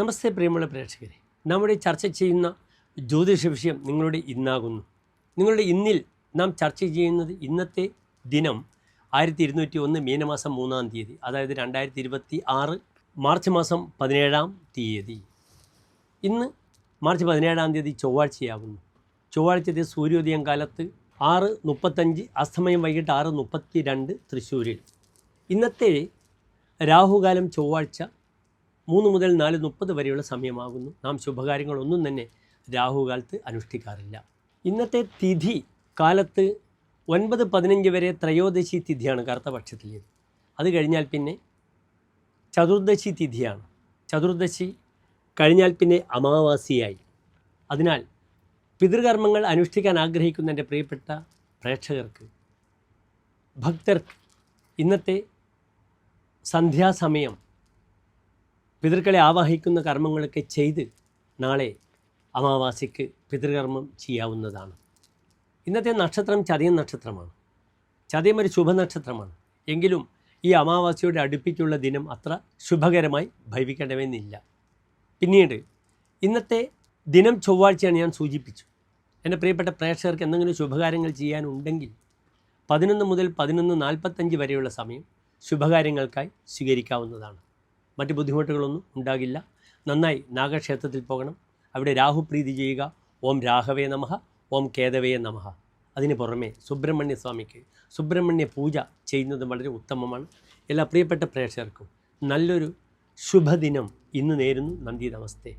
നമസ്തേ പ്രിയമുള്ള പ്രേക്ഷകരെ, നമ്മുടെ ചർച്ച ചെയ്യുന്ന ജ്യോതിഷ വിഷയം നിങ്ങളുടെ ഇന്നാകുന്നു. നിങ്ങളുടെ ഇന്നിൽ നാം ചർച്ച ചെയ്യുന്നത് ഇന്നത്തെ ദിനം 1201 മീനമാസം 3-ാം തീയതി, അതായത് 2026 മാർച്ച് മാസം 17-ാം തീയതി. ഇന്ന് മാർച്ച് 17-ാം തീയതി ചൊവ്വാഴ്ചയാകുന്നു. ചൊവ്വാഴ്ചത്തെ സൂര്യോദയം കാലത്ത് 6:35, അസ്തമയം വൈകിട്ട് 6:32 തൃശ്ശൂരിൽ. ഇന്നത്തെ രാഹുകാലം ചൊവ്വാഴ്ച 3 മുതൽ 4:30 വരെയുള്ള സമയമാകുന്നു. നാം ശുഭകാര്യങ്ങളൊന്നും തന്നെ രാഹുകാലത്ത് അനുഷ്ഠിക്കാറില്ല. ഇന്നത്തെ തിഥി കാലത്ത് 9:15 വരെ ത്രയോദശി തിഥിയാണ്, കറുത്തപക്ഷത്തിലേത്. അത് കഴിഞ്ഞാൽ പിന്നെ ചതുർദശി തിഥിയാണ്. ചതുർദശി കഴിഞ്ഞാൽ പിന്നെ അമാവാസിയായി. അതിനാൽ പിതൃകർമ്മങ്ങൾ അനുഷ്ഠിക്കാൻ ആഗ്രഹിക്കുന്ന എൻ്റെ പ്രിയപ്പെട്ട പ്രേക്ഷകർക്ക്, ഭക്തർക്ക് ഇന്നത്തെ സന്ധ്യാസമയം പിതൃക്കളെ ആവാഹിക്കുന്ന കർമ്മങ്ങളൊക്കെ ചെയ്ത് നാളെ അമാവാസിക്ക് പിതൃകർമ്മം ചെയ്യാവുന്നതാണ്. ഇന്നത്തെ നക്ഷത്രം ചതയം നക്ഷത്രമാണ്. ചതയം ഒരു ശുഭനക്ഷത്രമാണ്. എങ്കിലും ഈ അമാവാസിയോട് അടുപ്പിച്ചുള്ള ദിനം അത്ര ശുഭകരമായി ഭവിക്കണമെന്നില്ല. പിന്നീട് ഇന്നത്തെ ദിനം ചൊവ്വാഴ്ചയാണ്, ഞാൻ സൂചിപ്പിച്ചു. എൻ്റെ പ്രിയപ്പെട്ട പ്രേക്ഷകർക്ക് എന്തെങ്കിലും ശുഭകാര്യങ്ങൾ ചെയ്യാനുണ്ടെങ്കിൽ 11 മുതൽ 11:45 വരെയുള്ള സമയം ശുഭകാര്യങ്ങൾക്കായി സ്വീകരിക്കാവുന്നതാണ്. മറ്റ് ബുദ്ധിമുട്ടുകളൊന്നും ഉണ്ടാകില്ല. നന്നായി നാഗക്ഷേത്രത്തിൽ പോകണം, അവിടെ രാഹുപ്രീതി ചെയ്യുക. ഓം രാഘവേ നമഃ, ഓം കേതവേ നമഃ. അതിന് പുറമെ സുബ്രഹ്മണ്യ സ്വാമിക്ക് സുബ്രഹ്മണ്യ പൂജ ചെയ്യുന്നതും വളരെ ഉത്തമമാണ്. എല്ലാ പ്രിയപ്പെട്ട പ്രേക്ഷകർക്കും നല്ലൊരു ശുഭദിനം ഇന്ന് നേരുന്നു. നന്ദി, നമസ്തേ.